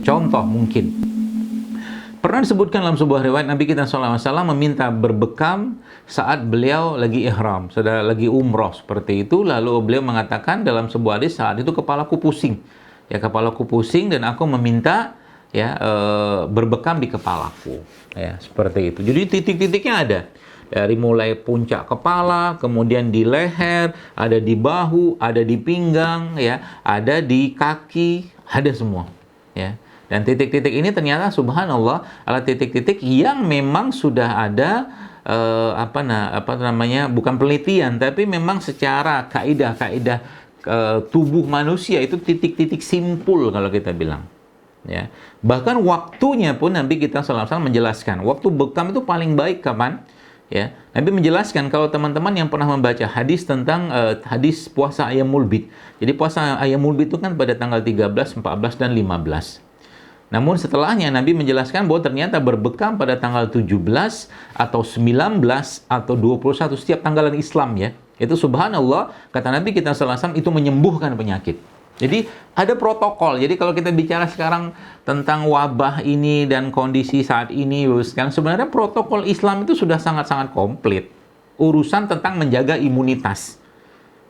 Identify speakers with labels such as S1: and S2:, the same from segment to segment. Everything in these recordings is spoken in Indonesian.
S1: Contoh mungkin pernah disebutkan dalam sebuah riwayat Nabi kita SAW meminta berbekam saat beliau lagi ihram, sudah lagi umroh seperti itu. Lalu beliau mengatakan dalam sebuah hadis, saat itu kepalaku pusing, ya kepalaku pusing dan aku meminta berbekam di kepalaku, ya seperti itu. Jadi titik-titiknya ada. Dari mulai puncak kepala, kemudian di leher, ada di bahu, ada di pinggang, ya, ada di kaki, ada semua, ya. Dan titik-titik ini ternyata subhanallah adalah titik-titik yang memang sudah ada bukan penelitian, tapi memang secara kaidah-kaidah tubuh manusia itu titik-titik simpul kalau kita bilang. Ya. Bahkan waktunya pun Nabi kita SAW menjelaskan, waktu bekam itu paling baik kapan? Ya, Nabi menjelaskan kalau teman-teman yang pernah membaca hadis tentang hadis puasa Ayyamul Bid. Jadi puasa Ayyamul Bid itu kan pada tanggal 13, 14 dan 15. Namun setelahnya Nabi menjelaskan bahwa ternyata berbekam pada tanggal 17 atau 19 atau 21 setiap tanggalan Islam, ya. Itu subhanallah kata Nabi kita sallallahu alaihi wasallam itu menyembuhkan penyakit. Jadi ada protokol. Jadi kalau kita bicara sekarang tentang wabah ini dan kondisi saat ini, sebenarnya protokol Islam itu sudah sangat-sangat komplit. Urusan tentang menjaga imunitas,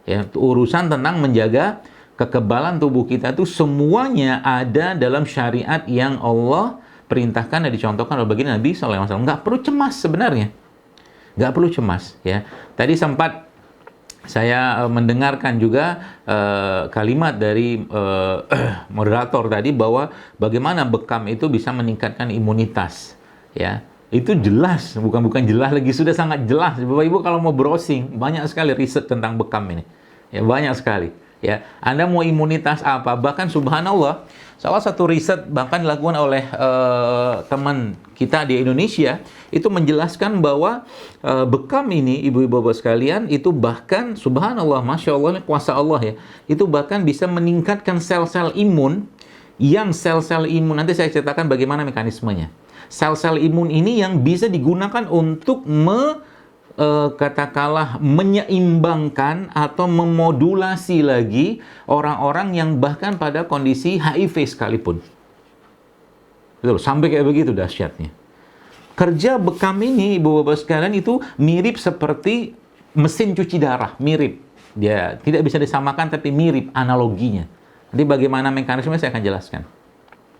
S1: ya, urusan tentang menjaga kekebalan tubuh kita itu semuanya ada dalam syariat yang Allah perintahkan dan dicontohkan oleh baginda Nabi SAW. Nggak perlu cemas sebenarnya. Nggak perlu cemas, ya. Tadi sempat saya mendengarkan juga kalimat dari moderator tadi bahwa bagaimana bekam itu bisa meningkatkan imunitas, ya. Itu jelas, bukan jelas lagi, sudah sangat jelas. Bapak Ibu kalau mau browsing, banyak sekali riset tentang bekam ini. Ya, banyak sekali. Ya, Anda mau imunitas apa? Bahkan subhanallah, salah satu riset bahkan dilakukan oleh teman kita di Indonesia itu menjelaskan bahwa bekam ini, ibu-ibu bapak sekalian, itu bahkan subhanallah, masya Allah, ini kuasa Allah, ya, itu bahkan bisa meningkatkan sel-sel imun, yang sel-sel imun nanti saya ceritakan bagaimana mekanismenya. Sel-sel imun ini yang bisa digunakan untuk katakanlah menyeimbangkan atau memodulasi lagi orang-orang yang bahkan pada kondisi HIV sekalipun. Betul, sampai kayak begitu dahsyatnya. Kerja bekam ini, ibu-bapak sekalian, itu mirip seperti mesin cuci darah, mirip. Dia tidak bisa disamakan tapi mirip analoginya. Nanti bagaimana mekanisme saya akan jelaskan.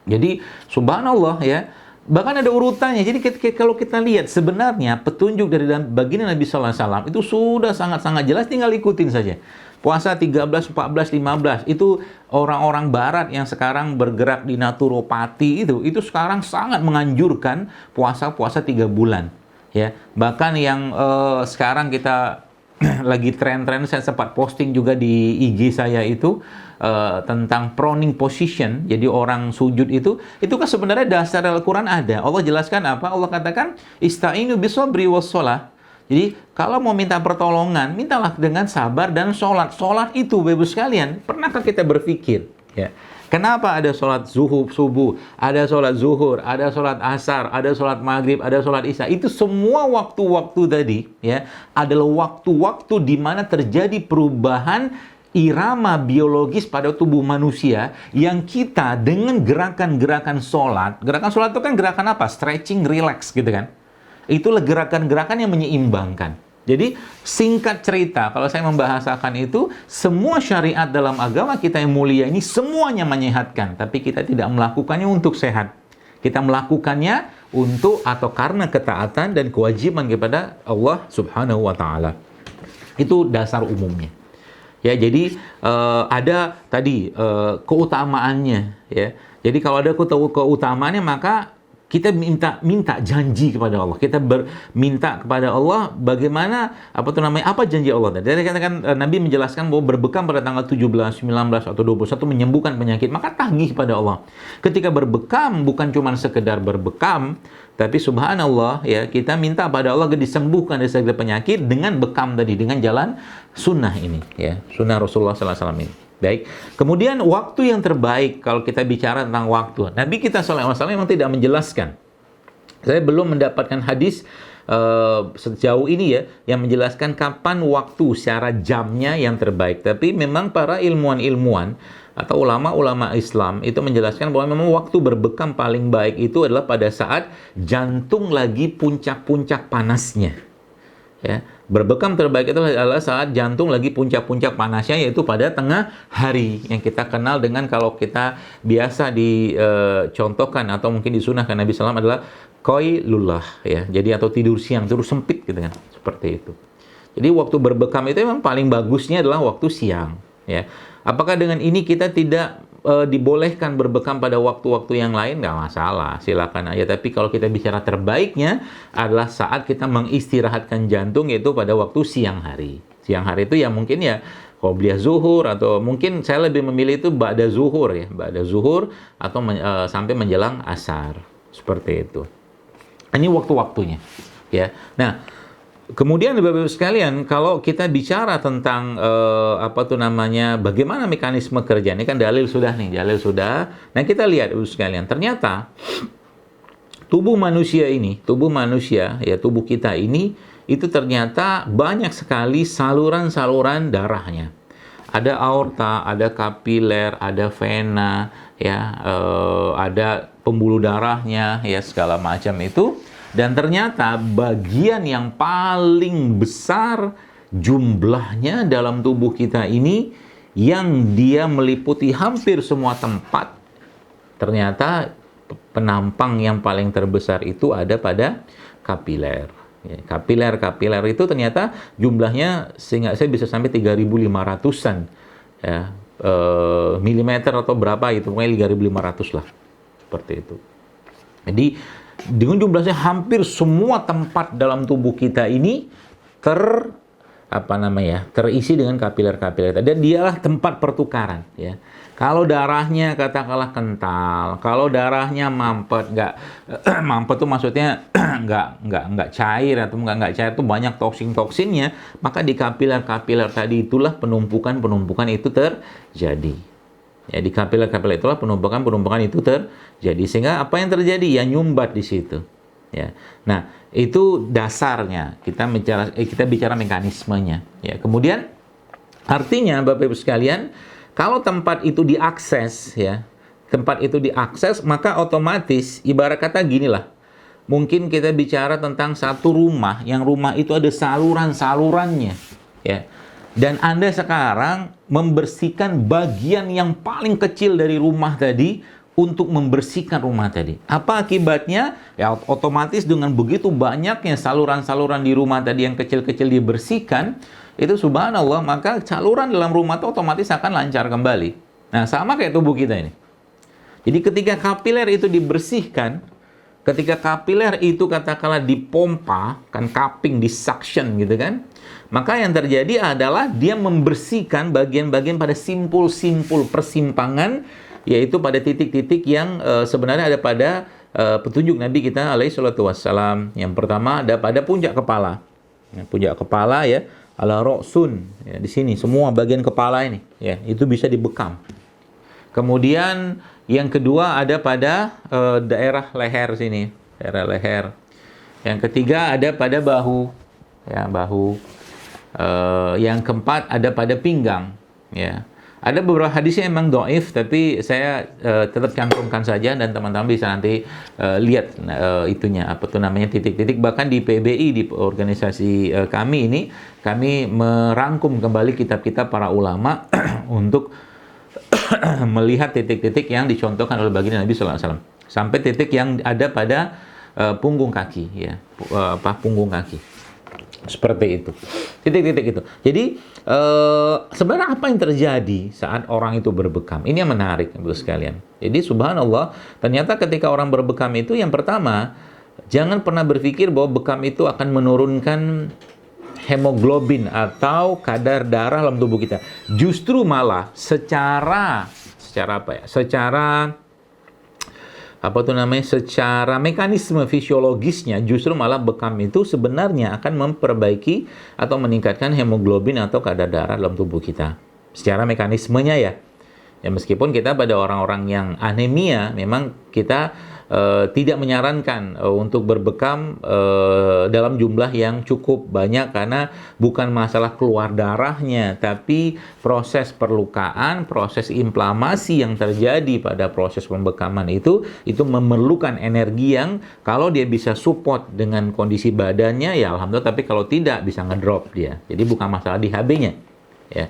S1: Jadi subhanallah, ya. Bahkan ada urutannya. Jadi kalau kita lihat sebenarnya petunjuk dari baginda Nabi SAW itu sudah sangat-sangat jelas, tinggal ikutin saja. Puasa 13, 14, 15 itu orang-orang barat yang sekarang bergerak di naturopati itu sekarang sangat menganjurkan puasa-puasa 3 bulan. Ya, bahkan yang sekarang kita lagi tren-tren, saya sempat posting juga di IG saya itu tentang proning position. Jadi orang sujud itu kan sebenarnya dasar Al-Quran ada. Allah jelaskan apa? Allah katakan ista'inu bisabri wassalah. Jadi kalau mau minta pertolongan, mintalah dengan sabar dan sholat. Sholat itu, Bapak sekalian, pernahkah kita berpikir, ya, kenapa ada sholat subuh, ada sholat zuhur, ada sholat asar, ada sholat maghrib, ada sholat isya? Itu semua waktu-waktu tadi, ya, adalah waktu-waktu di mana terjadi perubahan irama biologis pada tubuh manusia yang kita dengan gerakan-gerakan sholat. Gerakan sholat itu kan gerakan apa? Stretching, relax gitu kan. Itulah gerakan-gerakan yang menyeimbangkan. Jadi singkat cerita, kalau saya membahasakan itu, semua syariat dalam agama kita yang mulia ini semuanya menyehatkan, tapi kita tidak melakukannya untuk sehat. Kita melakukannya untuk atau karena ketaatan dan kewajiban kepada Allah Subhanahu wa taala. Itu dasar umumnya. Ya, jadi ada tadi keutamaannya, ya. Jadi kalau ada keutamaannya, maka kita minta janji kepada Allah. Kita minta kepada Allah bagaimana apa janji Allah tadi. Jadi katakan Nabi menjelaskan bahwa berbekam pada tanggal 17, 19 atau 21 menyembuhkan penyakit, maka tagih pada Allah. Ketika berbekam bukan cuma sekedar berbekam, tapi subhanallah, ya, kita minta pada Allah agar disembuhkan dari segala penyakit dengan bekam tadi, dengan jalan sunnah ini, ya, sunnah Rasulullah sallallahu alaihi wasallam ini. Baik. Kemudian waktu yang terbaik kalau kita bicara tentang waktu. Nabi kita SAW memang tidak menjelaskan. Saya belum mendapatkan hadis sejauh ini, ya, yang menjelaskan kapan waktu secara jamnya yang terbaik. Tapi memang para ilmuwan-ilmuwan atau ulama-ulama Islam itu menjelaskan bahwa memang waktu berbekam paling baik itu adalah pada saat jantung lagi puncak-puncak panasnya. Ya, berbekam terbaik itu adalah saat jantung lagi puncak-puncak panasnya, yaitu pada tengah hari, yang kita kenal dengan, kalau kita biasa dicontohkan atau mungkin disunahkan Nabi SAW adalah qailullah, ya. Jadi atau tidur siang, tidur sempit gitu kan, seperti itu. Jadi waktu berbekam itu memang paling bagusnya adalah waktu siang, ya. Apakah dengan ini kita tidak dibolehkan berbekam pada waktu-waktu yang lain? Nggak masalah, silakan aja. Tapi kalau kita bicara terbaiknya adalah saat kita mengistirahatkan jantung, yaitu pada waktu siang hari. Siang hari itu ya mungkin ya qobliyah zuhur, atau mungkin saya lebih memilih itu ba'da zuhur, ya, ba'da zuhur atau sampai menjelang asar, seperti itu. Ini waktu-waktunya, ya. Nah, kemudian Bapak-Ibu sekalian, kalau kita bicara tentang bagaimana mekanisme kerja, ini kan dalil sudah nih, dalil sudah. Nah, kita lihat Bapak-Ibu sekalian, ternyata tubuh manusia, ya, tubuh kita ini itu ternyata banyak sekali saluran-saluran darahnya. Ada aorta, ada kapiler, ada vena, ya, ada pembuluh darahnya, ya, segala macam itu. Dan ternyata bagian yang paling besar jumlahnya dalam tubuh kita ini, yang dia meliputi hampir semua tempat, ternyata penampang yang paling terbesar itu ada pada kapiler. Ya, kapiler itu ternyata jumlahnya, sehingga saya bisa sampai 3.500-an, ya, milimeter atau berapa itu, pokoknya 3.500 lah, seperti itu. Jadi dengan jumlahnya hampir semua tempat dalam tubuh kita ini terisi dengan kapiler-kapiler, dan dialah tempat pertukaran, ya. Kalau darahnya katakanlah kental, kalau darahnya mampet, mampet itu maksudnya nggak cair, atau nggak cair itu banyak toksinnya, maka di kapiler-kapiler tadi itulah penumpukan itu terjadi. Ya, di kapiler-kapiler itulah penumpukan itu terjadi, sehingga apa yang terjadi? Ya, nyumbat di situ. Ya. Nah, itu dasarnya. Kita bicara mekanismenya. Ya, kemudian artinya Bapak Ibu sekalian, kalau tempat itu diakses, ya, maka otomatis ibarat kata ginilah. Mungkin kita bicara tentang satu rumah, yang rumah itu ada saluran-salurannya, ya. Dan Anda sekarang membersihkan bagian yang paling kecil dari rumah tadi untuk membersihkan rumah tadi. Apa akibatnya? Ya, otomatis dengan begitu banyaknya saluran-saluran di rumah tadi yang kecil-kecil dibersihkan, itu subhanallah, maka saluran dalam rumah itu otomatis akan lancar kembali. Nah, sama kayak tubuh kita ini. Jadi ketika kapiler itu dibersihkan, ketika kapiler itu katakanlah dipompa, kan cupping, disuction gitu kan, maka yang terjadi adalah dia membersihkan bagian-bagian pada simpul-simpul persimpangan, yaitu pada titik-titik yang sebenarnya ada pada petunjuk Nabi kita alaihi salatu wassalam. Yang pertama ada pada puncak kepala. Ya, puncak kepala, ya, ala ra'sun, ya, di sini semua bagian kepala ini, ya, itu bisa dibekam. Kemudian yang kedua ada pada daerah leher sini, daerah leher. Yang ketiga ada pada bahu, ya, bahu. Yang keempat ada pada pinggang, ya. Ada beberapa hadisnya memang dhaif, tapi saya tetap cantumkan saja, dan teman-teman bisa nanti lihat itunya, titik-titik. Bahkan di PBI, di organisasi kami ini, kami merangkum kembali kitab-kitab para ulama untuk melihat titik-titik yang dicontohkan oleh baginda Nabi sallallahu alaihi wasallam, sampai titik yang ada pada punggung kaki, ya, punggung kaki. Seperti itu, titik-titik itu. Jadi sebenarnya apa yang terjadi saat orang itu berbekam? Ini yang menarik, Ibu sekalian. Jadi subhanallah, ternyata ketika orang berbekam itu, yang pertama, jangan pernah berpikir bahwa bekam itu akan menurunkan hemoglobin atau kadar darah dalam tubuh kita. Justru malah secara mekanisme fisiologisnya, justru malah bekam itu sebenarnya akan memperbaiki atau meningkatkan hemoglobin atau kadar darah dalam tubuh kita. Secara mekanismenya, ya. Ya, meskipun kita pada orang-orang yang anemia, memang kita tidak menyarankan untuk berbekam dalam jumlah yang cukup banyak, karena bukan masalah keluar darahnya, tapi proses perlukaan, proses inflamasi yang terjadi pada proses pembekaman itu memerlukan energi yang kalau dia bisa support dengan kondisi badannya ya alhamdulillah, tapi kalau tidak bisa ngedrop dia. Jadi bukan masalah di HB-nya ya.